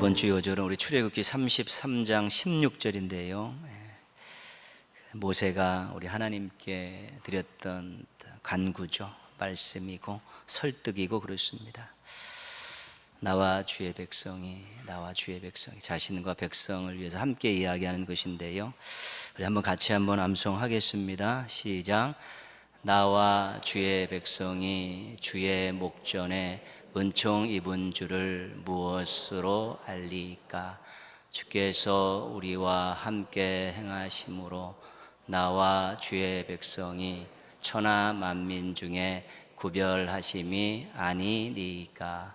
이번 주 요절은 우리 출애굽기 33장 16절인데요. 모세가 우리 하나님께 드렸던 간구죠. 말씀이고 설득이고 그렇습니다. 나와 주의 백성이 자신과 백성을 위해서 함께 이야기하는 것인데요. 우리 한번 같이 한번 암송하겠습니다. 시작. 나와 주의 백성이 주의 목전에 은총 입은 줄을 무엇으로 알리까? 주께서 우리와 함께 행하심으로 나와 주의 백성이 천하 만민 중에 구별하심이 아니니까.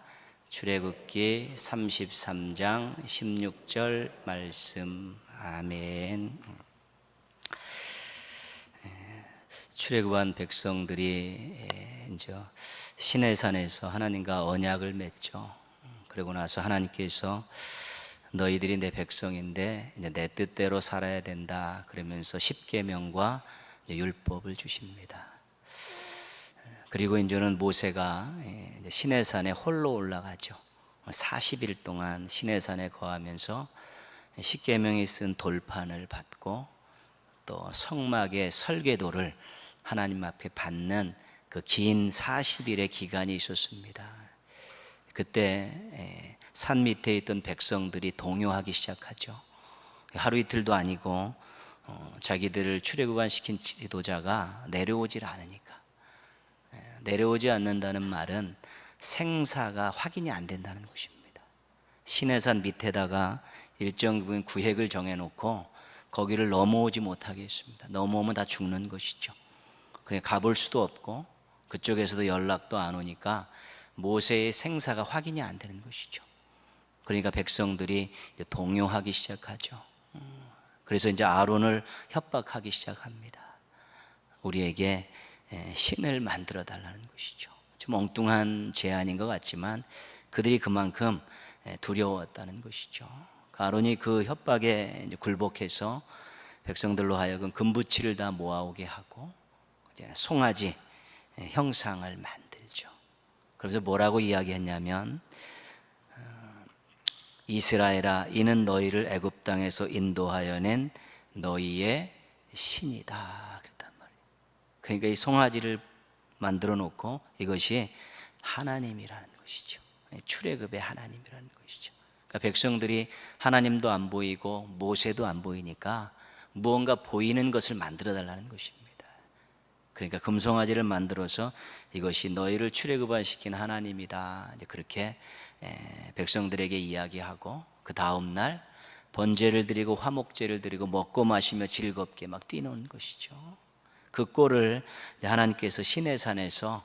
출애굽기 33장 16절 말씀. 아멘. 출애굽한 백성들이 이제 시내산에서 하나님과 언약을 맺죠. 그러고 나서 하나님께서 너희들이 내 백성인데 이제 내 뜻대로 살아야 된다 그러면서 십계명과 율법을 주십니다. 그리고 이제는 모세가 시내산에 홀로 올라가죠. 40일 동안 시내산에 거하면서 십계명이 쓴 돌판을 받고 또 성막의 설계도를 하나님 앞에 받는 그 긴 40일의 기간이 있었습니다. 그때 산 밑에 있던 백성들이 동요하기 시작하죠. 하루 이틀도 아니고 자기들을 출애굽한 시킨 지도자가 내려오질 않으니까. 내려오지 않는다는 말은 생사가 확인이 안 된다는 것입니다. 시내산 밑에다가 일정 부분 구획을 정해놓고 거기를 넘어오지 못하게 했습니다. 넘어오면 다 죽는 것이죠. 그러니까 가볼 수도 없고 그쪽에서도 연락도 안 오니까 모세의 생사가 확인이 안 되는 것이죠. 그러니까 백성들이 이제 동요하기 시작하죠. 그래서 이제 아론을 협박하기 시작합니다. 우리에게 신을 만들어 달라는 것이죠. 좀 엉뚱한 제안인 것 같지만 그들이 그만큼 두려웠다는 것이죠. 아론이 그 협박에 굴복해서 백성들로 하여금 금부치를 다 모아오게 하고 이제 송아지 형상을 만들죠. 그래서 뭐라고 이야기했냐면 이스라엘아 이는 너희를 애굽 땅에서 인도하여 낸 너희의 신이다 그랬단 말이에요. 그러니까 이 송아지를 만들어 놓고 이것이 하나님이라는 것이죠. 출애굽의 하나님이라는 것이죠. 그러니까 백성들이 하나님도 안 보이고 모세도 안 보이니까 무언가 보이는 것을 만들어 달라는 것입니다. 그러니까 금송아지를 만들어서 이것이 너희를 출애굽시킨 하나님이다. 이제 그렇게 백성들에게 이야기하고 그 다음 날 번제를 드리고 화목제를 드리고 먹고 마시며 즐겁게 막 뛰노는 것이죠. 그 꼴을 하나님께서 시내산에서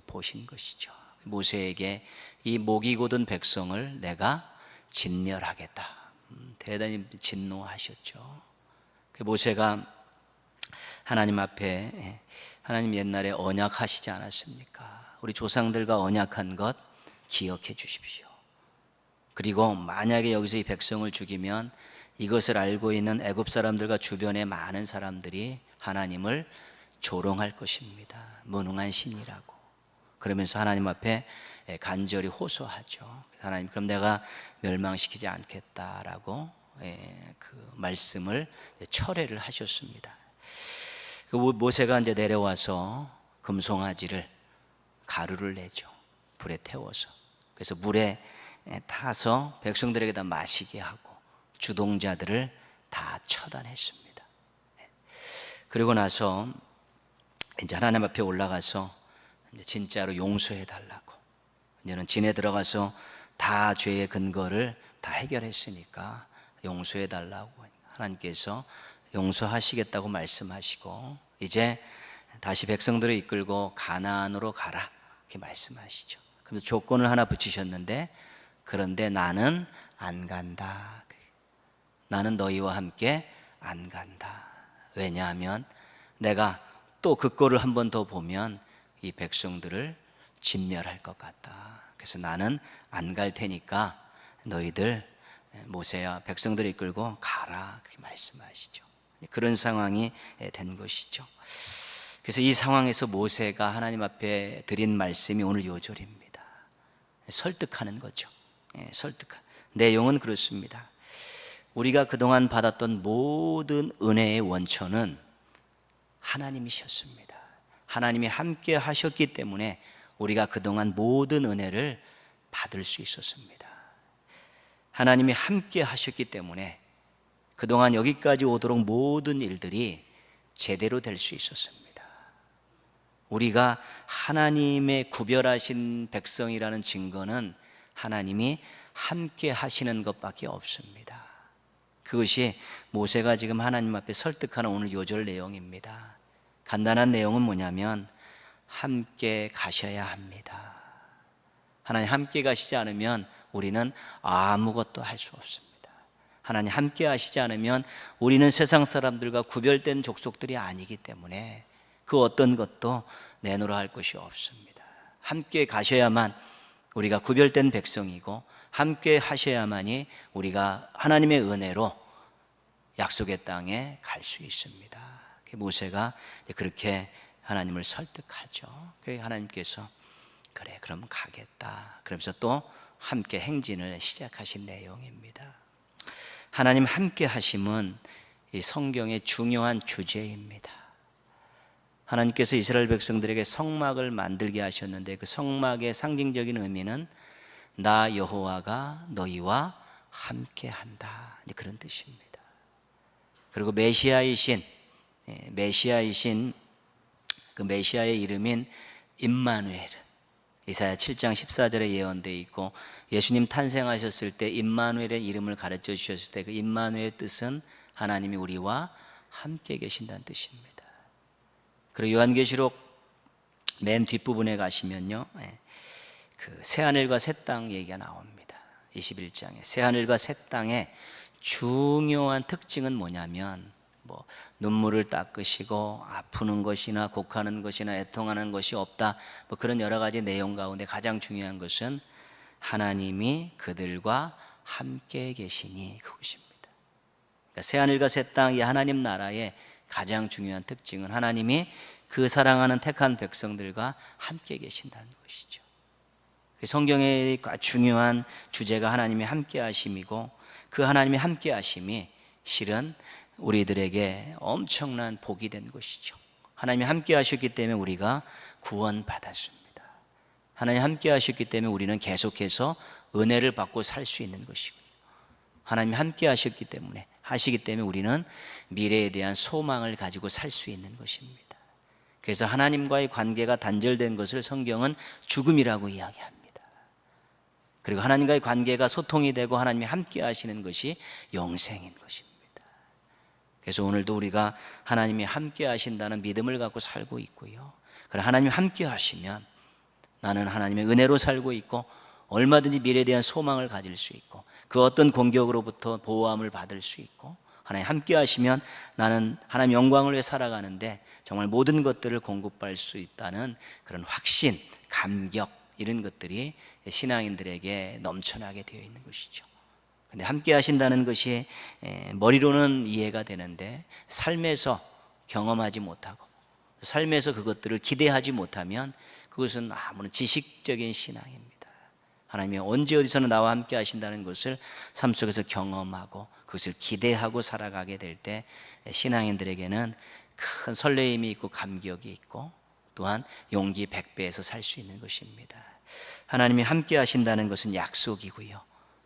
보신 것이죠. 모세에게 이 목이 곧은 백성을 내가 진멸하겠다. 대단히 진노하셨죠. 모세가 하나님 앞에 하나님 옛날에 언약하시지 않았습니까? 우리 조상들과 언약한 것 기억해 주십시오. 그리고 만약에 여기서 이 백성을 죽이면 이것을 알고 있는 애굽 사람들과 주변의 많은 사람들이 하나님을 조롱할 것입니다. 무능한 신이라고. 그러면서 하나님 앞에 간절히 호소하죠. 하나님 그럼 내가 멸망시키지 않겠다라고 그 말씀을 철회를 하셨습니다. 그 모세가 이제 내려와서 금송아지를 가루를 내죠. 불에 태워서. 그래서 물에 타서 백성들에게 다 마시게 하고 주동자들을 다 처단했습니다. 그리고 나서 이제 하나님 앞에 올라가서 이제 진짜로 용서해 달라고. 이제는 진에 들어가서 다 죄의 근거를 다 해결했으니까 용서해 달라고 하나님께서 용서하시겠다고 말씀하시고 이제 다시 백성들을 이끌고 가나안으로 가라 이렇게 말씀하시죠. 그래서 조건을 하나 붙이셨는데 그런데 나는 안 간다. 나는 너희와 함께 안 간다. 왜냐하면 내가 또 그 꼴을 한 번 더 보면 이 백성들을 진멸할 것 같다. 그래서 나는 안 갈 테니까 너희들 모세야 백성들을 이끌고 가라 그렇게 말씀하시죠. 그런 상황이 된 것이죠. 그래서 이 상황에서 모세가 하나님 앞에 드린 말씀이 오늘 요절입니다. 설득하는 거죠. 설득. 내용은 그렇습니다. 우리가 그동안 받았던 모든 은혜의 원천은 하나님이셨습니다. 하나님이 함께 하셨기 때문에 우리가 그동안 모든 은혜를 받을 수 있었습니다. 하나님이 함께 하셨기 때문에 그동안 여기까지 오도록 모든 일들이 제대로 될 수 있었습니다. 우리가 하나님의 구별하신 백성이라는 증거는 하나님이 함께 하시는 것밖에 없습니다. 그것이 모세가 지금 하나님 앞에 설득하는 오늘 요절 내용입니다. 간단한 내용은 뭐냐면 함께 가셔야 합니다. 하나님 함께 가시지 않으면 우리는 아무것도 할 수 없습니다. 하나님 함께 하시지 않으면 우리는 세상 사람들과 구별된 족속들이 아니기 때문에 그 어떤 것도 내놓으라 할 것이 없습니다. 함께 가셔야만 우리가 구별된 백성이고 함께 하셔야만이 우리가 하나님의 은혜로 약속의 땅에 갈 수 있습니다. 모세가 그렇게 하나님을 설득하죠. 그래서 하나님께서 그래 그럼 가겠다 그러면서 또 함께 행진을 시작하신 내용입니다. 하나님 함께 하심은 이 성경의 중요한 주제입니다. 하나님께서 이스라엘 백성들에게 성막을 만들게 하셨는데 그 성막의 상징적인 의미는 나 여호와가 너희와 함께 한다 그런 뜻입니다. 그리고 메시아이신 그 메시아의 이름인 임마누엘, 이사야 7장 14절에 예언되어 있고 예수님 탄생하셨을 때 임마누엘의 이름을 가르쳐 주셨을 때 그 임마누엘의 뜻은 하나님이 우리와 함께 계신다는 뜻입니다. 그리고 요한계시록 맨 뒷부분에 가시면요, 그 새하늘과 새 땅 얘기가 나옵니다. 21장에 새하늘과 새 땅의 중요한 특징은 뭐냐면 눈물을 닦으시고 아프는 것이나 곡하는 것이나 애통하는 것이 없다, 그런 여러 가지 내용 가운데 가장 중요한 것은 하나님이 그들과 함께 계시니 그것입니다. 그러니까 새하늘과 새 땅, 이 하나님 나라의 가장 중요한 특징은 하나님이 그 사랑하는 택한 백성들과 함께 계신다는 것이죠. 성경의 중요한 주제가 하나님이 함께 하심이고 그 하나님이 함께 하심이 실은 우리들에게 엄청난 복이 된 것이죠. 하나님이 함께 하셨기 때문에 우리가 구원받았습니다. 하나님이 함께 하셨기 때문에 우리는 계속해서 은혜를 받고 살 수 있는 것이고요. 하나님이 함께 하시기 때문에 우리는 미래에 대한 소망을 가지고 살 수 있는 것입니다. 그래서 하나님과의 관계가 단절된 것을 성경은 죽음이라고 이야기합니다. 그리고 하나님과의 관계가 소통이 되고 하나님이 함께 하시는 것이 영생인 것입니다. 그래서 오늘도 우리가 하나님이 함께 하신다는 믿음을 갖고 살고 있고요. 그럼 하나님이 함께 하시면 나는 하나님의 은혜로 살고 있고 얼마든지 미래에 대한 소망을 가질 수 있고 그 어떤 공격으로부터 보호함을 받을 수 있고 하나님 함께 하시면 나는 하나님 영광을 위해 살아가는데 정말 모든 것들을 공급할 수 있다는 그런 확신, 감격, 이런 것들이 신앙인들에게 넘쳐나게 되어 있는 것이죠. 근데 함께 하신다는 것이 머리로는 이해가 되는데 삶에서 경험하지 못하고 삶에서 그것들을 기대하지 못하면 그것은 아무런 지식적인 신앙입니다. 하나님이 언제 어디서나 나와 함께 하신다는 것을 삶 속에서 경험하고 그것을 기대하고 살아가게 될 때 신앙인들에게는 큰 설레임이 있고 감격이 있고 또한 용기 100배에서 살 수 있는 것입니다. 하나님이 함께 하신다는 것은 약속이고요.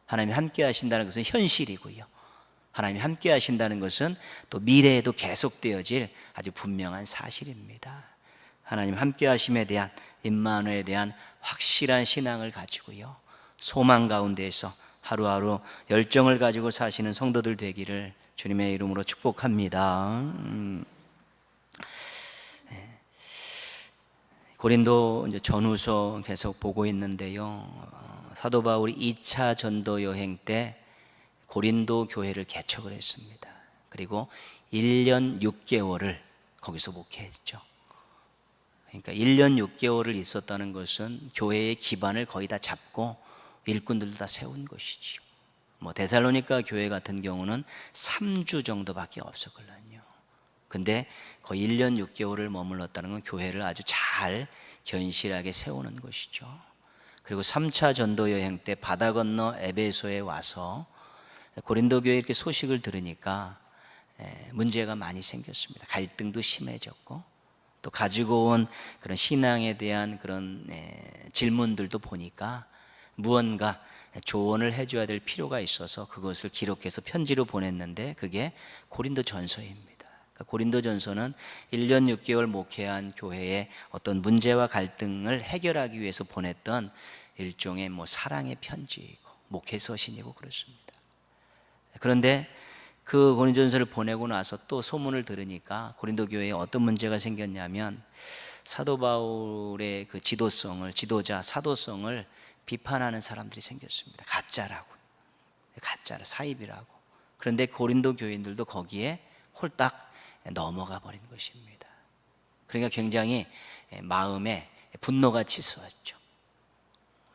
하나님이 함께 하신다는 것은 현실이고요. 하나님이 함께 하신다는 것은 또 미래에도 계속되어질 아주 분명한 사실입니다. 하나님 함께 하심에 대한 임마누엘에 대한 확실한 신앙을 가지고요. 소망 가운데에서 하루하루 열정을 가지고 사시는 성도들 되기를 주님의 이름으로 축복합니다. 고린도 전후서 계속 보고 있는데요. 사도 바울이 2차 전도 여행 때 고린도 교회를 개척을 했습니다. 그리고 1년 6개월을 거기서 목회했죠. 그러니까 1년 6개월을 있었다는 것은 교회의 기반을 거의 다 잡고 일꾼들도 다 세운 것이죠. 데살로니가 교회 같은 경우는 3주 정도밖에 없었거든요. 근데 거의 1년 6개월을 머물렀다는 건 교회를 아주 잘 견실하게 세우는 것이죠. 그리고 3차 전도 여행 때 바다 건너 에베소에 와서 고린도 교회 이렇게 소식을 들으니까 문제가 많이 생겼습니다. 갈등도 심해졌고 또 가지고 온 그런 신앙에 대한 그런 질문들도 보니까 무언가 조언을 해줘야 될 필요가 있어서 그것을 기록해서 편지로 보냈는데 그게 고린도 전서입니다. 그러니까 고린도 전서는 1년 6개월 목회한 교회의 어떤 문제와 갈등을 해결하기 위해서 보냈던 일종의 사랑의 편지이고 목회 서신이고 그렇습니다. 그런데 그 고린도전서를 보내고 나서 또 소문을 들으니까 고린도 교회에 어떤 문제가 생겼냐면 사도 바울의 그 지도자 사도성을 비판하는 사람들이 생겼습니다. 가짜라고, 사입이라고. 그런데 고린도 교인들도 거기에 홀딱 넘어가 버린 것입니다. 그러니까 굉장히 마음에 분노가 치솟았죠.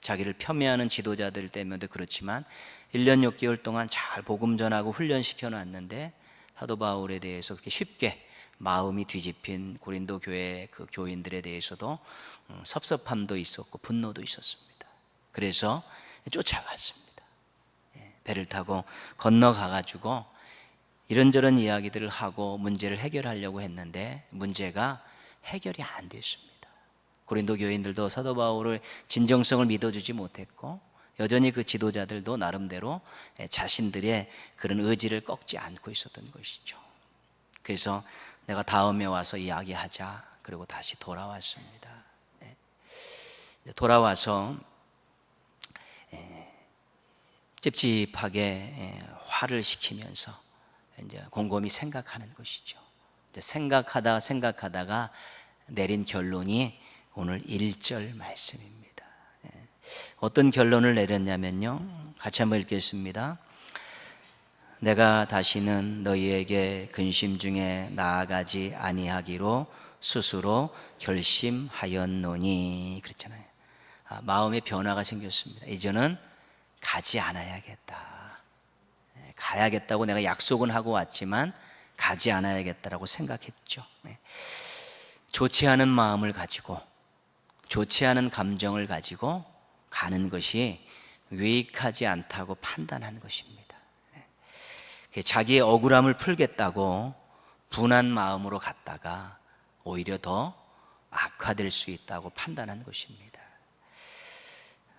자기를 폄훼하는 지도자들 때문에도 그렇지만 1년 6개월 동안 잘 복음 전하고 훈련시켜 놨는데 사도 바울에 대해서 그렇게 쉽게 마음이 뒤집힌 고린도 교회 그 교인들에 대해서도 섭섭함도 있었고 분노도 있었습니다. 그래서 쫓아갔습니다. 배를 타고 건너가 가지고 이런저런 이야기들을 하고 문제를 해결하려고 했는데 문제가 해결이 안 됐습니다. 고린도 교인들도 사도 바울의 진정성을 믿어주지 못했고 여전히 그 지도자들도 나름대로 자신들의 그런 의지를 꺾지 않고 있었던 것이죠. 그래서 내가 다음에 와서 이야기하자. 그리고 다시 돌아왔습니다. 돌아와서 찝찝하게 화를 시키면서 이제 곰곰이 생각하는 것이죠. 생각하다가 내린 결론이 오늘 1절 말씀입니다. 어떤 결론을 내렸냐면요, 같이 한번 읽겠습니다. 내가 다시는 너희에게 근심 중에 나아가지 아니하기로 스스로 결심하였노니. 그렇잖아요. 마음의 변화가 생겼습니다. 이제는 가지 않아야겠다. 가야겠다고 내가 약속은 하고 왔지만 가지 않아야겠다라고 생각했죠. 좋지 않은 마음을 가지고 좋지 않은 감정을 가지고 가는 것이 유익하지 않다고 판단한 것입니다. 자기의 억울함을 풀겠다고 분한 마음으로 갔다가 오히려 더 악화될 수 있다고 판단한 것입니다.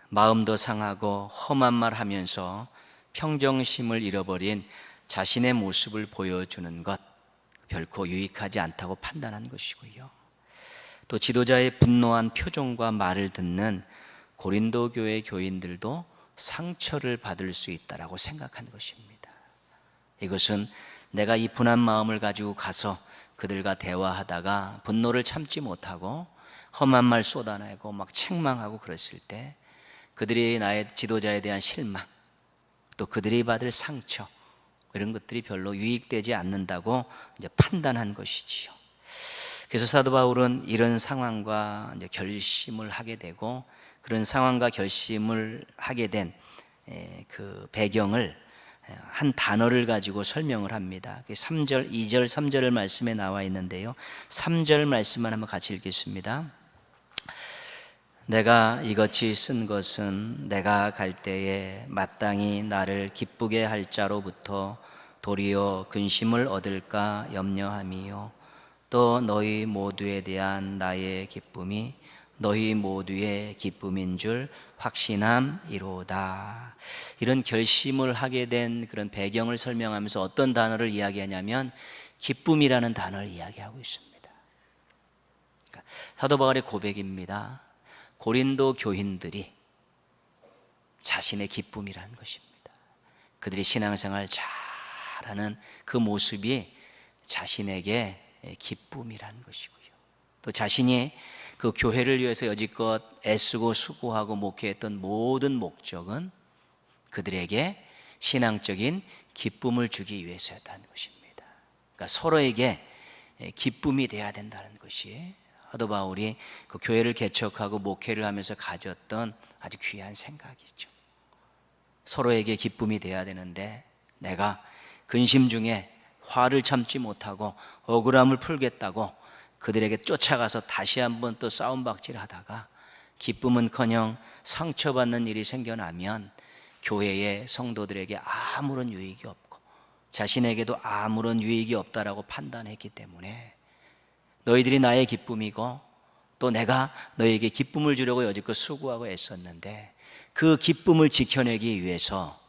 마음도 상하고 험한 말 하면서 평정심을 잃어버린 자신의 모습을 보여주는 것 결코 유익하지 않다고 판단한 것이고요. 또 지도자의 분노한 표정과 말을 듣는 고린도 교회 교인들도 상처를 받을 수 있다라고 생각한 것입니다. 이것은 내가 이 분한 마음을 가지고 가서 그들과 대화하다가 분노를 참지 못하고 험한 말 쏟아내고 막 책망하고 그랬을 때 그들이 나의 지도자에 대한 실망, 또 그들이 받을 상처, 이런 것들이 별로 유익되지 않는다고 이제 판단한 것이지요. 그래서 사도 바울은 이런 상황과 이제 결심을 하게 되고 그런 상황과 결심을 하게 된 그 배경을 한 단어를 가지고 설명을 합니다. 3절, 2절, 3절의 말씀에 나와 있는데요. 3절 말씀만 한번 같이 읽겠습니다. 내가 이같이 쓴 것은 내가 갈 때에 마땅히 나를 기쁘게 할 자로부터 도리어 근심을 얻을까 염려함이요 또 너희 모두에 대한 나의 기쁨이 너희 모두의 기쁨인 줄 확신함이로다. 이런 결심을 하게 된 그런 배경을 설명하면서 어떤 단어를 이야기하냐면 기쁨이라는 단어를 이야기하고 있습니다. 그러니까 사도 바울의 고백입니다. 고린도 교인들이 자신의 기쁨이라는 것입니다. 그들이 신앙생활 잘하는 그 모습이 자신에게 기쁨이라는 것이고요. 또 자신이 그 교회를 위해서 여지껏 애쓰고 수고하고 목회했던 모든 목적은 그들에게 신앙적인 기쁨을 주기 위해서였다는 것입니다. 그러니까 서로에게 기쁨이 돼야 된다는 것이 사도 바울이 그 교회를 개척하고 목회를 하면서 가졌던 아주 귀한 생각이죠. 서로에게 기쁨이 돼야 되는데 내가 근심 중에 화를 참지 못하고 억울함을 풀겠다고 그들에게 쫓아가서 다시 한번 또 싸움박질 하다가 기쁨은커녕 상처받는 일이 생겨나면 교회의 성도들에게 아무런 유익이 없고 자신에게도 아무런 유익이 없다라고 판단했기 때문에 너희들이 나의 기쁨이고 또 내가 너희에게 기쁨을 주려고 여지껏 수고하고 애썼는데 그 기쁨을 지켜내기 위해서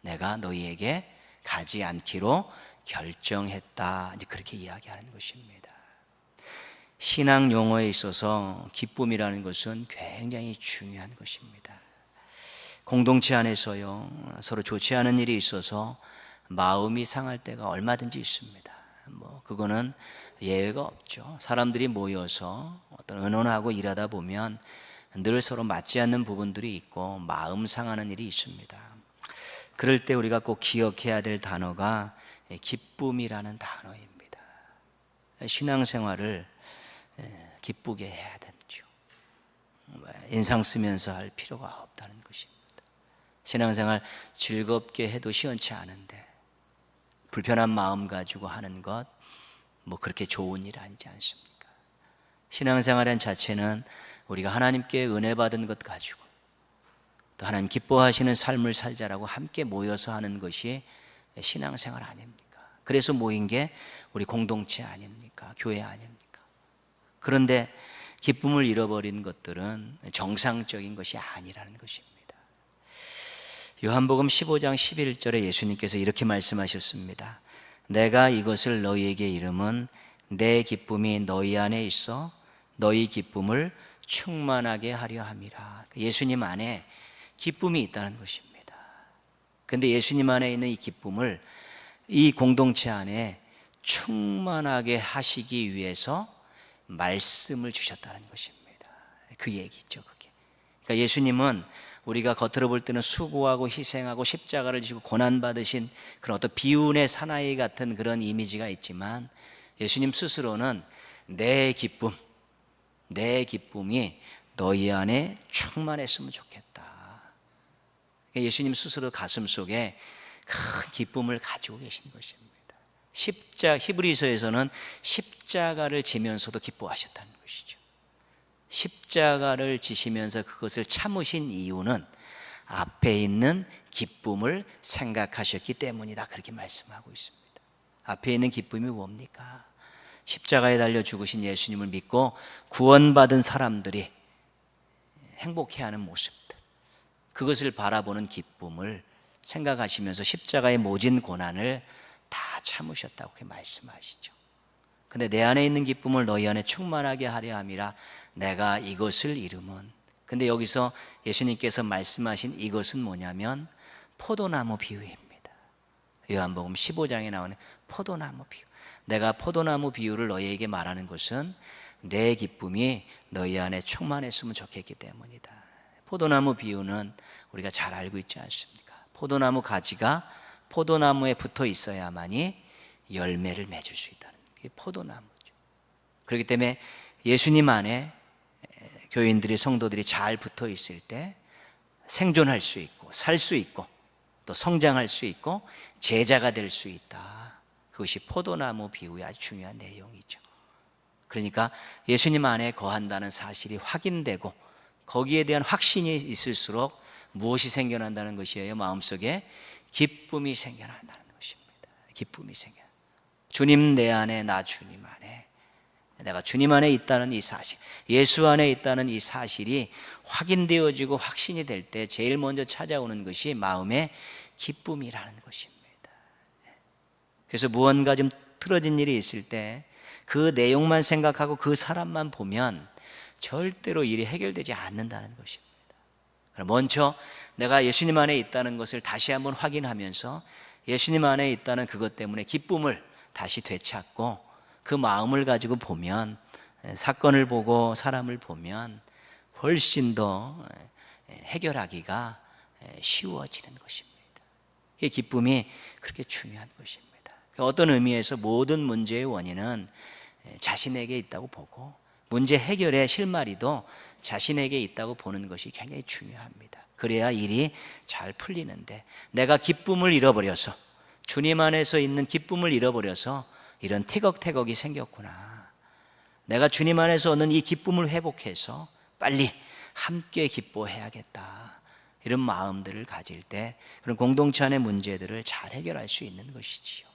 내가 너희에게 가지 않기로 결정했다. 이제 그렇게 이야기하는 것입니다. 신앙 용어에 있어서 기쁨이라는 것은 굉장히 중요한 것입니다. 공동체 안에서요, 서로 좋지 않은 일이 있어서 마음이 상할 때가 얼마든지 있습니다. 그거는 예외가 없죠. 사람들이 모여서 어떤 의논하고 일하다 보면 늘 서로 맞지 않는 부분들이 있고 마음 상하는 일이 있습니다. 그럴 때 우리가 꼭 기억해야 될 단어가 기쁨이라는 단어입니다. 신앙생활을 기쁘게 해야 되죠. 인상 쓰면서 할 필요가 없다는 것입니다. 신앙생활 즐겁게 해도 시원치 않은데 불편한 마음 가지고 하는 것 그렇게 좋은 일 아니지 않습니까? 신앙생활의 자체는 우리가 하나님께 은혜 받은 것 가지고 또 하나님 기뻐하시는 삶을 살자라고 함께 모여서 하는 것이 신앙생활 아닙니까? 그래서 모인 게 우리 공동체 아닙니까? 교회 아닙니까? 그런데 기쁨을 잃어버린 것들은 정상적인 것이 아니라는 것입니다. 요한복음 15장 11절에 예수님께서 이렇게 말씀하셨습니다. 내가 이것을 너희에게 이름은 내 기쁨이 너희 안에 있어 너희 기쁨을 충만하게 하려 함이라. 예수님 안에 기쁨이 있다는 것입니다. 그런데 예수님 안에 있는 이 기쁨을 이 공동체 안에 충만하게 하시기 위해서 말씀을 주셨다는 것입니다. 그 얘기죠, 그게. 그러니까 예수님은 우리가 겉으로 볼 때는 수고하고 희생하고 십자가를 지고 고난받으신 그런 어떤 비운의 사나이 같은 그런 이미지가 있지만 예수님 스스로는 내 기쁨이 너희 안에 충만했으면 좋겠다. 예수님 스스로 가슴 속에 큰 기쁨을 가지고 계신 것입니다. 히브리서에서는 십자가를 지면서도 기뻐하셨다는 것이죠. 십자가를 지시면서 그것을 참으신 이유는 앞에 있는 기쁨을 생각하셨기 때문이다. 그렇게 말씀하고 있습니다. 앞에 있는 기쁨이 뭡니까? 십자가에 달려 죽으신 예수님을 믿고 구원받은 사람들이 행복해하는 모습들, 그것을 바라보는 기쁨을 생각하시면서 십자가의 모진 고난을 다 참으셨다고 그렇게 말씀하시죠. 근데 내 안에 있는 기쁨을 너희 안에 충만하게 하려 함이라 내가 이것을 이름은. 근데 여기서 예수님께서 말씀하신 이것은 뭐냐면 포도나무 비유입니다. 요한복음 15장에 나오는 포도나무 비유. 내가 포도나무 비유를 너희에게 말하는 것은 내 기쁨이 너희 안에 충만했으면 좋겠기 때문이다. 포도나무 비유는 우리가 잘 알고 있지 않습니까? 포도나무 가지가 포도나무에 붙어 있어야만이 열매를 맺을 수 있다는 게 포도나무죠. 그렇기 때문에 예수님 안에 교인들이 성도들이 잘 붙어 있을 때 생존할 수 있고 살 수 있고 또 성장할 수 있고 제자가 될 수 있다. 그것이 포도나무 비유의 아주 중요한 내용이죠. 그러니까 예수님 안에 거한다는 사실이 확인되고 거기에 대한 확신이 있을수록 무엇이 생겨난다는 것이에요? 마음속에 기쁨이 생겨난다는 것입니다. 기쁨이 생겨. 주님 내 안에, 나 주님 안에, 내가 주님 안에 있다는 이 사실, 예수 안에 있다는 이 사실이 확인되어지고 확신이 될 때 제일 먼저 찾아오는 것이 마음의 기쁨이라는 것입니다. 그래서 무언가 좀 틀어진 일이 있을 때 그 내용만 생각하고 그 사람만 보면 절대로 일이 해결되지 않는다는 것입니다. 그럼 먼저 내가 예수님 안에 있다는 것을 다시 한번 확인하면서 예수님 안에 있다는 그것 때문에 기쁨을 다시 되찾고 그 마음을 가지고 보면, 사건을 보고 사람을 보면 훨씬 더 해결하기가 쉬워지는 것입니다. 기쁨이 그렇게 중요한 것입니다. 어떤 의미에서 모든 문제의 원인은 자신에게 있다고 보고 문제 해결의 실마리도 자신에게 있다고 보는 것이 굉장히 중요합니다. 그래야 일이 잘 풀리는데 내가 기쁨을 잃어버려서, 주님 안에서 있는 기쁨을 잃어버려서 이런 티격태격이 생겼구나. 내가 주님 안에서 얻는 이 기쁨을 회복해서 빨리 함께 기뻐해야겠다, 이런 마음들을 가질 때 그런 공동체 안의 문제들을 잘 해결할 수 있는 것이지요.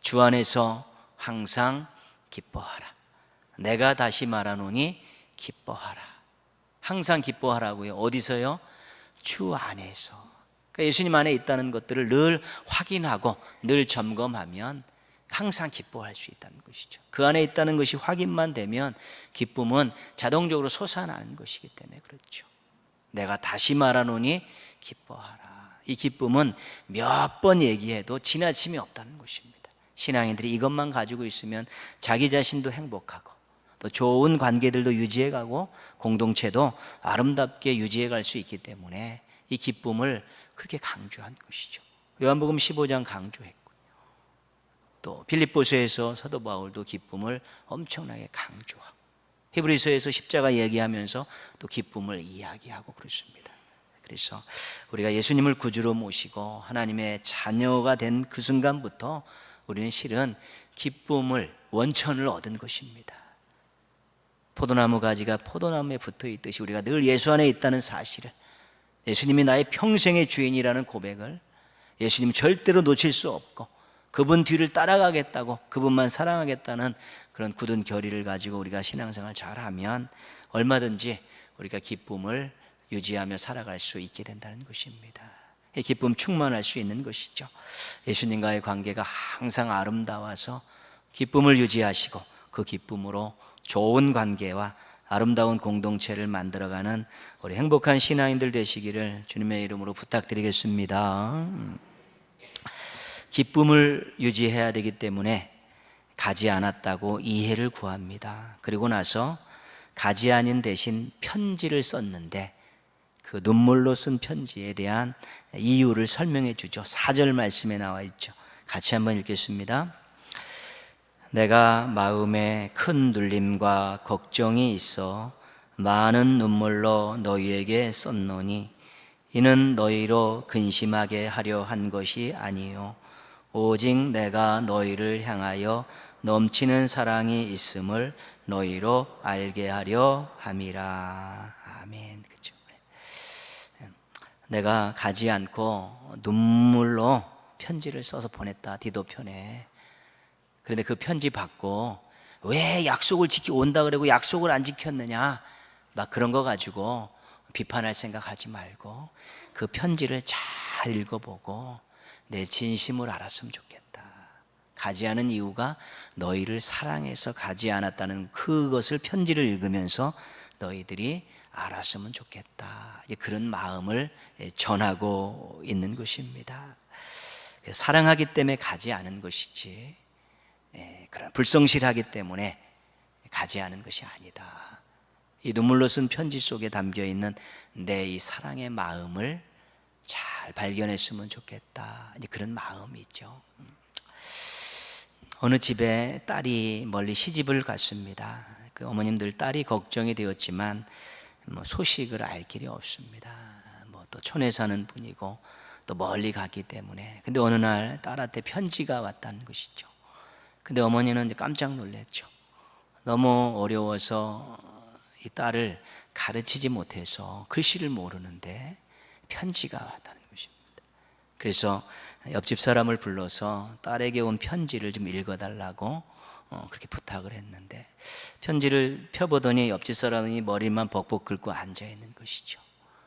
주 안에서 항상 기뻐하라. 내가 다시 말하노니 기뻐하라. 항상 기뻐하라고요. 어디서요? 주 안에서. 그러니까 예수님 안에 있다는 것들을 늘 확인하고 늘 점검하면 항상 기뻐할 수 있다는 것이죠. 그 안에 있다는 것이 확인만 되면 기쁨은 자동적으로 솟아나는 것이기 때문에 그렇죠. 내가 다시 말하노니 기뻐하라. 이 기쁨은 몇 번 얘기해도 지나침이 없다는 것입니다. 신앙인들이 이것만 가지고 있으면 자기 자신도 행복하고 또 좋은 관계들도 유지해가고 공동체도 아름답게 유지해갈 수 있기 때문에 이 기쁨을 그렇게 강조한 것이죠. 요한복음 15장 강조했고요. 또 빌립보서에서 사도 바울도 기쁨을 엄청나게 강조하고 히브리서에서 십자가 얘기하면서 또 기쁨을 이야기하고 그렇습니다. 그래서 우리가 예수님을 구주로 모시고 하나님의 자녀가 된 그 순간부터 우리는 실은 기쁨을, 원천을 얻은 것입니다. 포도나무 가지가 포도나무에 붙어 있듯이 우리가 늘 예수 안에 있다는 사실을, 예수님이 나의 평생의 주인이라는 고백을, 예수님 절대로 놓칠 수 없고 그분 뒤를 따라가겠다고, 그분만 사랑하겠다는 그런 굳은 결의를 가지고 우리가 신앙생활 잘하면 얼마든지 우리가 기쁨을 유지하며 살아갈 수 있게 된다는 것입니다. 이 기쁨 충만할 수 있는 것이죠. 예수님과의 관계가 항상 아름다워서 기쁨을 유지하시고 그 기쁨으로 좋은 관계와 아름다운 공동체를 만들어가는 우리 행복한 신앙인들 되시기를 주님의 이름으로 부탁드리겠습니다. 기쁨을 유지해야 되기 때문에 가지 않았다고 이해를 구합니다. 그리고 나서 가지 않은 대신 편지를 썼는데 그 눈물로 쓴 편지에 대한 이유를 설명해 주죠. 4절 말씀에 나와 있죠. 같이 한번 읽겠습니다. 내가 마음에 큰 눌림과 걱정이 있어 많은 눈물로 너희에게 썼노니 이는 너희로 근심하게 하려 한 것이 아니요 오직 내가 너희를 향하여 넘치는 사랑이 있음을 너희로 알게 하려 함이라. 아멘. 그렇죠. 내가 가지 않고 눈물로 편지를 써서 보냈다, 디도편에. 그런데 그 편지 받고 왜 약속을 지키고 온다 그러고 약속을 안 지켰느냐, 막 그런 거 가지고 비판할 생각하지 말고 그 편지를 잘 읽어보고 내 진심을 알았으면 좋겠다. 가지 않은 이유가 너희를 사랑해서 가지 않았다는 그것을 편지를 읽으면서 너희들이 알았으면 좋겠다. 이제 그런 마음을 전하고 있는 것입니다. 사랑하기 때문에 가지 않은 것이지 그런 불성실하기 때문에 가지 않은 것이 아니다. 이 눈물로 쓴 편지 속에 담겨 있는 내 이 사랑의 마음을 잘 발견했으면 좋겠다. 이제 그런 마음이 있죠. 어느 집에 딸이 멀리 시집을 갔습니다. 그 어머님들 딸이 걱정이 되었지만 소식을 알 길이 없습니다. 또 촌에 사는 분이고 또 멀리 갔기 때문에. 근데 어느 날 딸한테 편지가 왔다는 것이죠. 근데 어머니는 이제 깜짝 놀랐죠. 너무 어려워서 이 딸을 가르치지 못해서 글씨를 모르는데 편지가 왔다는 것입니다. 그래서 옆집 사람을 불러서 딸에게 온 편지를 좀 읽어달라고 그렇게 부탁을 했는데 편지를 펴보더니 옆집 사람이 머리만 벅벅 긁고 앉아있는 것이죠.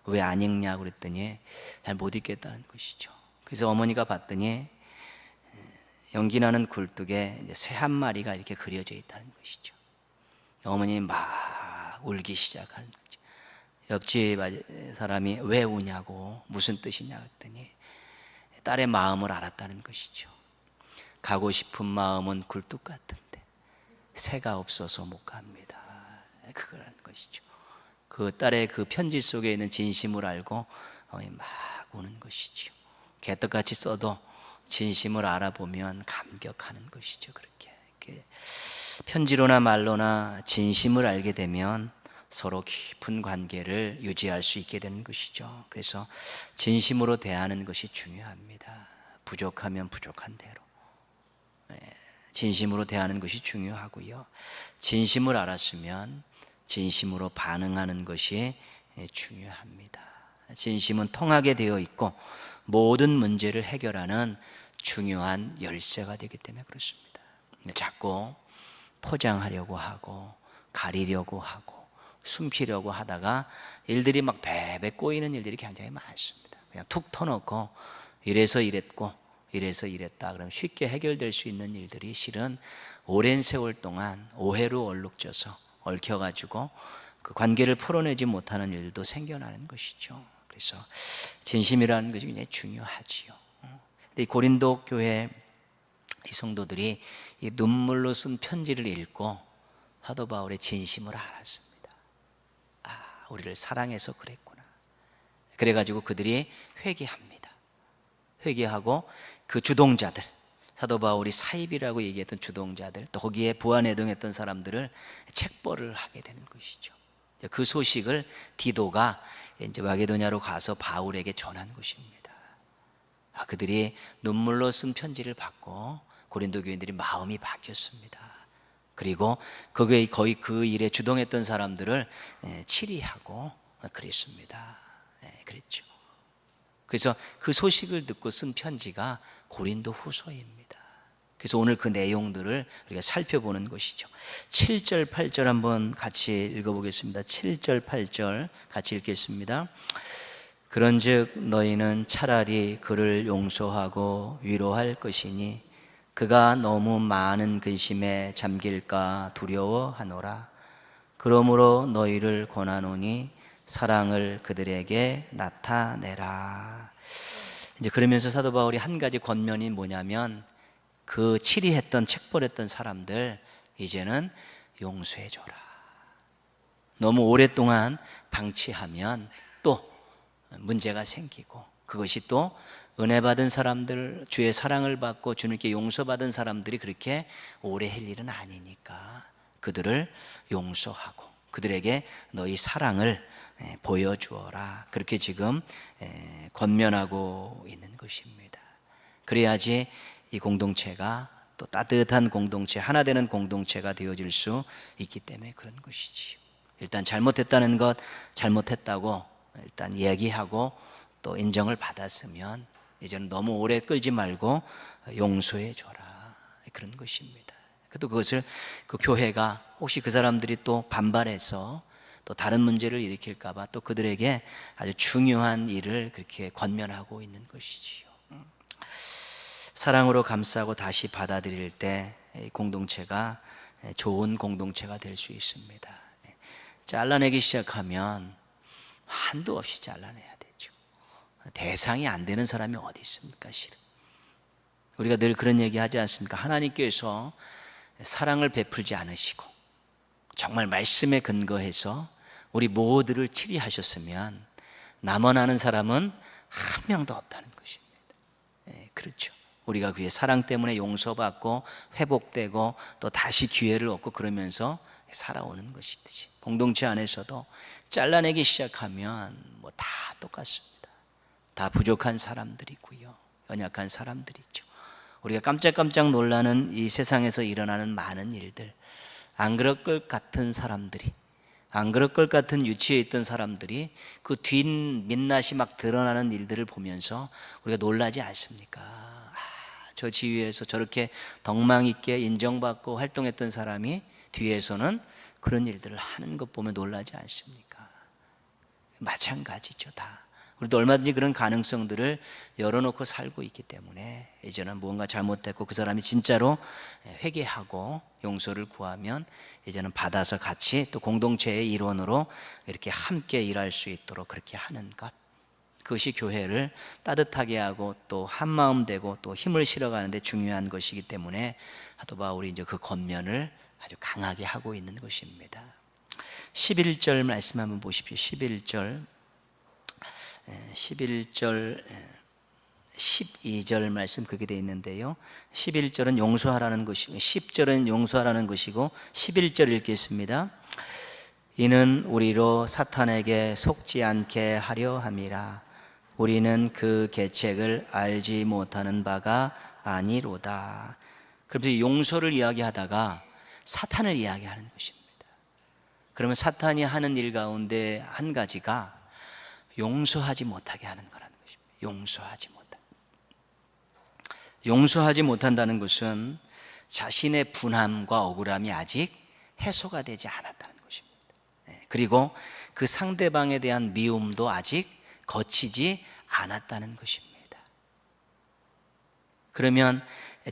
왜 안 읽냐고 그랬더니 잘 못 읽겠다는 것이죠. 그래서 어머니가 봤더니 연기나는 굴뚝에 새 한 마리가 이렇게 그려져 있다는 것이죠. 어머님이 막 울기 시작하는 거죠. 옆집 사람이 왜 우냐고, 무슨 뜻이냐 했더니 딸의 마음을 알았다는 것이죠. 가고 싶은 마음은 굴뚝 같은데 새가 없어서 못 갑니다. 그거라는 것이죠. 그 딸의 그 편지 속에 있는 진심을 알고 막 우는 것이죠. 개떡같이 써도 진심을 알아보면 감격하는 것이죠. 그렇게 편지로나 말로나 진심을 알게 되면 서로 깊은 관계를 유지할 수 있게 되는 것이죠. 그래서 진심으로 대하는 것이 중요합니다. 부족하면 부족한 대로 진심으로 대하는 것이 중요하고요. 진심을 알았으면 진심으로 반응하는 것이 중요합니다. 진심은 통하게 되어 있고 모든 문제를 해결하는 중요한 열쇠가 되기 때문에 그렇습니다. 자꾸 포장하려고 하고 가리려고 하고 숨기려고 하다가 일들이 막 배배 꼬이는 일들이 굉장히 많습니다. 그냥 툭 터놓고 이래서 이랬고 이래서 이랬다 그러면 쉽게 해결될 수 있는 일들이 실은 오랜 세월 동안 오해로 얼룩져서 얽혀가지고 그 관계를 풀어내지 못하는 일도 생겨나는 것이죠. 그래서 진심이라는 것이 굉장히 중요하지요. 근데 이 고린도 교회 이 성도들이 이 눈물로 쓴 편지를 읽고 사도 바울의 진심을 알았습니다. 우리를 사랑해서 그랬구나. 그래가지고 그들이 회개합니다. 회개하고 그 주동자들, 사도 바울이 사입이라고 얘기했던 주동자들, 또 거기에 부안해동했던 사람들을 책벌을 하게 되는 것이죠. 그 소식을 디도가 이제 마게도냐로 가서 바울에게 전한 것입니다. 그들이 눈물로 쓴 편지를 받고 고린도 교인들이 마음이 바뀌었습니다. 그리고 거기에 거의 그 일에 주동했던 사람들을 치리하고 그랬습니다. 그랬죠. 그래서 그 소식을 듣고 쓴 편지가 고린도 후서입니다. 그래서 오늘 그 내용들을 우리가 살펴보는 것이죠. 7절, 8절 한번 같이 읽어보겠습니다. 7절, 8절 같이 읽겠습니다. 그런즉 너희는 차라리 그를 용서하고 위로할 것이니 그가 너무 많은 근심에 잠길까 두려워하노라. 그러므로 너희를 권하노니 사랑을 그들에게 나타내라. 이제 그러면서 사도 바울이 한 가지 권면이 뭐냐면 그 치리했던 책벌했던 사람들 이제는 용서해줘라. 너무 오랫동안 방치하면 또 문제가 생기고 그것이 또 은혜 받은 사람들, 주의 사랑을 받고 주님께 용서받은 사람들이 그렇게 오래 할 일은 아니니까 그들을 용서하고 그들에게 너희 사랑을 보여주어라. 그렇게 지금 권면하고 있는 것입니다. 그래야지 이 공동체가 또 따뜻한 공동체, 하나 되는 공동체가 되어질 수 있기 때문에 그런 것이지요. 일단 잘못했다는 것, 잘못했다고 일단 얘기하고 또 인정을 받았으면 이제는 너무 오래 끌지 말고 용서해 줘라. 그런 것입니다. 또 그것을 그 교회가 혹시 그 사람들이 또 반발해서 또 다른 문제를 일으킬까봐 또 그들에게 아주 중요한 일을 그렇게 권면하고 있는 것이지요. 사랑으로 감싸고 다시 받아들일 때 공동체가 좋은 공동체가 될 수 있습니다. 잘라내기 시작하면 한도 없이 잘라내야 되죠. 대상이 안 되는 사람이 어디 있습니까, 실은. 우리가 늘 그런 얘기 하지 않습니까? 하나님께서 사랑을 베풀지 않으시고 정말 말씀에 근거해서 우리 모두를 치리하셨으면 남아나는 사람은 한 명도 없다는 것입니다. 그렇죠. 우리가 그의 사랑 때문에 용서받고 회복되고 또 다시 기회를 얻고 그러면서 살아오는 것이듯이 공동체 안에서도 잘라내기 시작하면 뭐 다 똑같습니다. 다 부족한 사람들이고요, 연약한 사람들이죠. 우리가 깜짝깜짝 놀라는 이 세상에서 일어나는 많은 일들, 안 그럴 것 같은 사람들이, 안 그럴 것 같은 위치에 있던 사람들이 그 뒷 민낯이 막 드러나는 일들을 보면서 우리가 놀라지 않습니까? 저 지위에서 저렇게 덕망 있게 인정받고 활동했던 사람이 뒤에서는 그런 일들을 하는 것 보면 놀라지 않습니까? 마찬가지죠. 다 우리도 얼마든지 그런 가능성들을 열어놓고 살고 있기 때문에 이제는 무언가 잘못했고 그 사람이 진짜로 회개하고 용서를 구하면 이제는 받아서 같이 또 공동체의 일원으로 이렇게 함께 일할 수 있도록 그렇게 하는 것, 그것이 교회를 따뜻하게 하고 또 한마음 되고 또 힘을 실어가는데 중요한 것이기 때문에 사도 바울이 이제 그 권면을 아주 강하게 하고 있는 것입니다. 11절 말씀 한번 보십시오. 11절 12절 말씀 그렇게 되어 있는데요. 11절은 용서하라는 것이고 10절은 용서하라는 것이고 11절 읽겠습니다. 이는 우리로 사탄에게 속지 않게 하려 함이라. 우리는 그 계책을 알지 못하는 바가 아니로다. 그래서 용서를 이야기하다가 사탄을 이야기하는 것입니다. 그러면 사탄이 하는 일 가운데 한 가지가 용서하지 못하게 하는 거라는 것입니다. 용서하지 못한다는 것은 자신의 분함과 억울함이 아직 해소가 되지 않았다는 것입니다. 그리고 그 상대방에 대한 미움도 아직 거치지 않았다는 것입니다. 그러면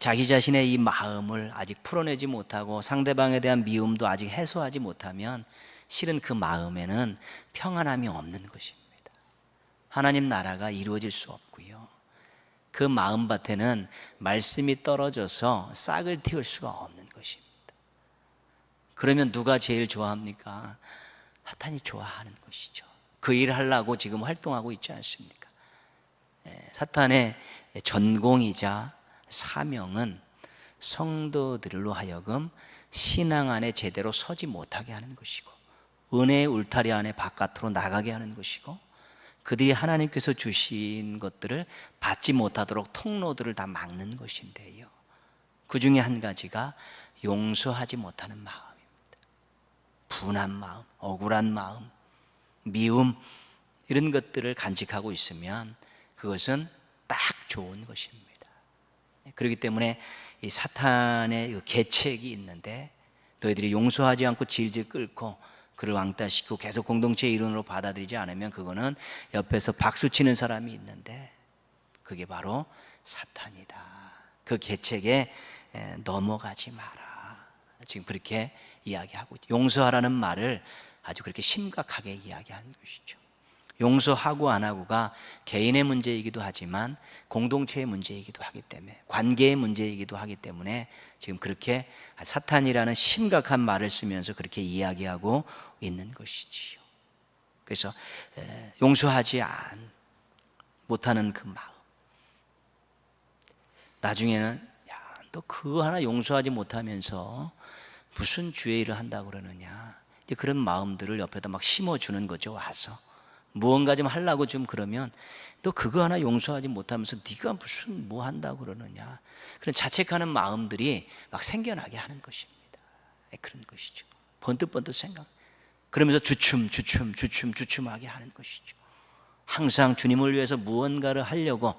자기 자신의 이 마음을 아직 풀어내지 못하고 상대방에 대한 미움도 아직 해소하지 못하면 실은 그 마음에는 평안함이 없는 것입니다. 하나님 나라가 이루어질 수 없고요. 그 마음밭에는 말씀이 떨어져서 싹을 틔울 수가 없는 것입니다. 그러면 누가 제일 좋아합니까? 사탄이 좋아하는 것이죠. 그 일을 하려고 지금 활동하고 있지 않습니까? 사탄의 전공이자 사명은 성도들로 하여금 신앙 안에 제대로 서지 못하게 하는 것이고, 은혜의 울타리 안에 바깥으로 나가게 하는 것이고, 그들이 하나님께서 주신 것들을 받지 못하도록 통로들을 다 막는 것인데요, 그 중에 한 가지가 용서하지 못하는 마음입니다. 분한 마음, 억울한 마음, 미움, 이런 것들을 간직하고 있으면 그것은 딱 좋은 것입니다. 그렇기 때문에 이 사탄의 계책이 있는데, 너희들이 용서하지 않고 질질 끌고 그를 왕따시키고 계속 공동체의 일원으로 받아들이지 않으면 그거는 옆에서 박수치는 사람이 있는데 그게 바로 사탄이다. 그 계책에 넘어가지 마라. 지금 그렇게 이야기하고 있죠. 용서하라는 말을 아주 그렇게 심각하게 이야기하는 것이죠. 용서하고 안 하고가 개인의 문제이기도 하지만 공동체의 문제이기도 하기 때문에, 관계의 문제이기도 하기 때문에 지금 그렇게 사탄이라는 심각한 말을 쓰면서 그렇게 이야기하고 있는 것이지요. 그래서 용서하지 못하는 그 마음, 나중에는 야, 너 그거 하나 용서하지 못하면서 무슨 주의 일을 한다고 그러느냐, 이제 그런 마음들을 옆에다 막 심어주는 거죠. 와서 무언가 좀 하려고 좀 그러면 너 그거 하나 용서하지 못하면서 네가 무슨 뭐 한다고 그러느냐, 그런 자책하는 마음들이 막 생겨나게 하는 것입니다. 그런 것이죠. 번뜩번뜩 생각, 그러면서 주춤하게 하는 것이죠. 항상 주님을 위해서 무언가를 하려고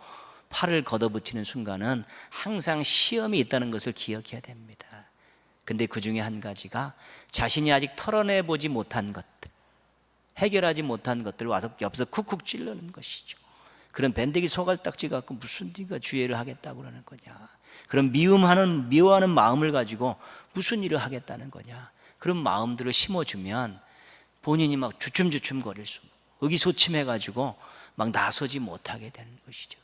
팔을 걷어붙이는 순간은 항상 시험이 있다는 것을 기억해야 됩니다. 근데 그 중에 한 가지가 자신이 아직 털어내보지 못한 것들, 해결하지 못한 것들을 와서 옆에서 쿡쿡 찔르는 것이죠. 그런 밴데기 소갈딱지 갖고 무슨 네가 주의를 하겠다고 그러는 거냐, 그런 미워하는 마음을 가지고 무슨 일을 하겠다는 거냐, 그런 마음들을 심어주면 본인이 막 주춤주춤 거릴 수, 의기소침해가지고 막 나서지 못하게 되는 것이죠.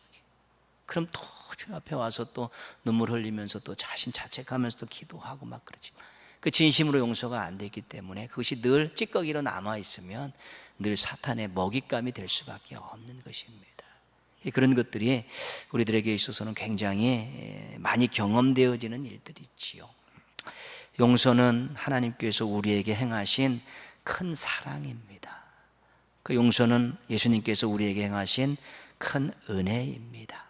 그럼 또 주 앞에 와서 또 눈물 흘리면서 또 자신 자책하면서 또 기도하고 막 그러지. 그 진심으로 용서가 안 되기 때문에 그것이 늘 찌꺼기로 남아있으면 늘 사탄의 먹잇감이 될 수밖에 없는 것입니다. 그런 것들이 우리들에게 있어서는 굉장히 많이 경험되어지는 일들이지요. 용서는 하나님께서 우리에게 행하신 큰 사랑입니다. 그 용서는 예수님께서 우리에게 행하신 큰 은혜입니다.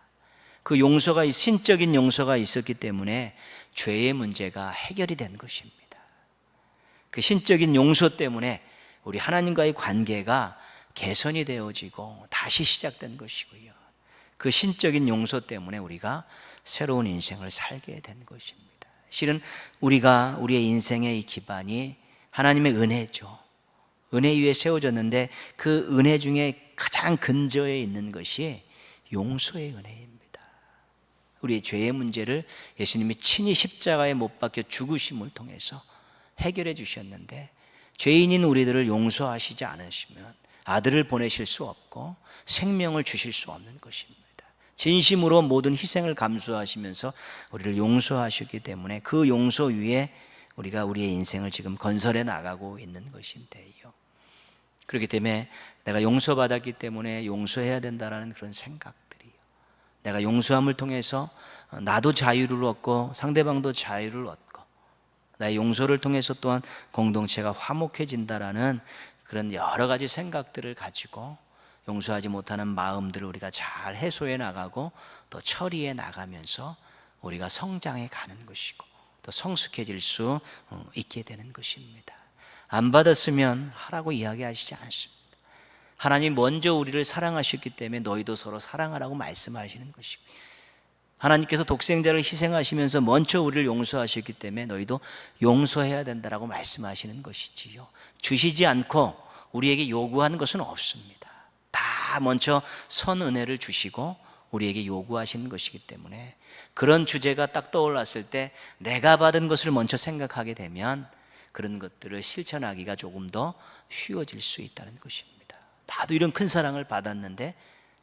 그 용서가, 신적인 용서가 있었기 때문에 죄의 문제가 해결이 된 것입니다. 그 신적인 용서 때문에 우리 하나님과의 관계가 개선이 되어지고 다시 시작된 것이고요, 그 신적인 용서 때문에 우리가 새로운 인생을 살게 된 것입니다. 실은 우리의 인생의 이 기반이 하나님의 은혜죠. 은혜 위에 세워졌는데 그 은혜 중에 가장 근저에 있는 것이 용서의 은혜입니다. 우리의 죄의 문제를 예수님이 친히 십자가에 못 박혀 죽으심을 통해서 해결해 주셨는데, 죄인인 우리들을 용서하시지 않으시면 아들을 보내실 수 없고 생명을 주실 수 없는 것입니다. 진심으로 모든 희생을 감수하시면서 우리를 용서하셨기 때문에 그 용서 위에 우리가 우리의 인생을 지금 건설해 나가고 있는 것인데요, 그렇기 때문에 내가 용서받았기 때문에 용서해야 된다는 그런 생각들이요, 내가 용서함을 통해서 나도 자유를 얻고 상대방도 자유를 얻고 나의 용서를 통해서 또한 공동체가 화목해진다라는 그런 여러 가지 생각들을 가지고 용서하지 못하는 마음들을 우리가 잘 해소해 나가고 또 처리해 나가면서 우리가 성장해 가는 것이고 또 성숙해질 수 있게 되는 것입니다. 안 받았으면 하라고 이야기하시지 않습니다. 하나님 먼저 우리를 사랑하셨기 때문에 너희도 서로 사랑하라고 말씀하시는 것이고, 하나님께서 독생자를 희생하시면서 먼저 우리를 용서하셨기 때문에 너희도 용서해야 된다라고 말씀하시는 것이지요. 주시지 않고 우리에게 요구하는 것은 없습니다. 다 먼저 선은혜를 주시고 우리에게 요구하시는 것이기 때문에, 그런 주제가 딱 떠올랐을 때 내가 받은 것을 먼저 생각하게 되면 그런 것들을 실천하기가 조금 더 쉬워질 수 있다는 것입니다. 나도 이런 큰 사랑을 받았는데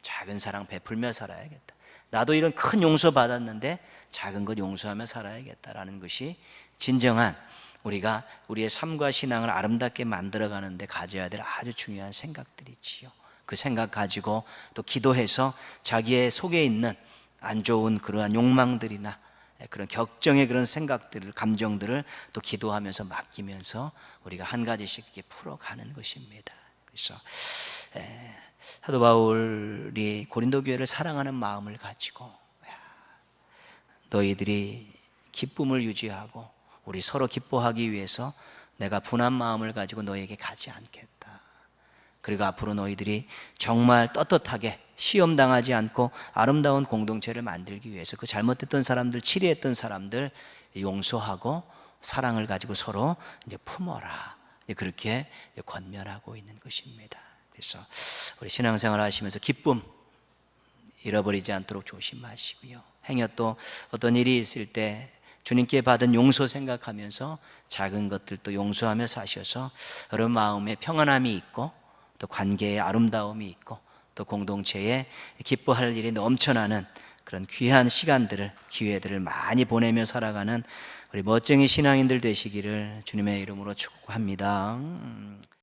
작은 사랑 베풀며 살아야겠다. 나도 이런 큰 용서 받았는데 작은 것 용서하며 살아야겠다라는 것이 진정한 우리가 우리의 삶과 신앙을 아름답게 만들어가는 데 가져야 될 아주 중요한 생각들이지요. 그 생각 가지고 또 기도해서 자기의 속에 있는 안 좋은 그러한 욕망들이나 그런 격정의 그런 생각들을, 감정들을 또 기도하면서 맡기면서 우리가 한 가지씩 이렇게 풀어가는 것입니다. 그래서 사도 바울이 고린도 교회를 사랑하는 마음을 가지고, 너희들이 기쁨을 유지하고 우리 서로 기뻐하기 위해서 내가 분한 마음을 가지고 너희에게 가지 않겠다. 그리고 앞으로 너희들이 정말 떳떳하게 시험당하지 않고 아름다운 공동체를 만들기 위해서 그 잘못됐던 사람들, 치리했던 사람들 용서하고 사랑을 가지고 서로 이제 품어라. 그렇게 권면하고 있는 것입니다. 그래서 우리 신앙생활 하시면서 기쁨 잃어버리지 않도록 조심하시고요. 행여 또 어떤 일이 있을 때 주님께 받은 용서 생각하면서 작은 것들도 용서하며 사셔서 여러분 마음에 평안함이 있고 또 관계에 아름다움이 있고 또 공동체에 기뻐할 일이 넘쳐나는 그런 귀한 시간들을, 기회들을 많이 보내며 살아가는 우리 멋쟁이 신앙인들 되시기를 주님의 이름으로 축복합니다.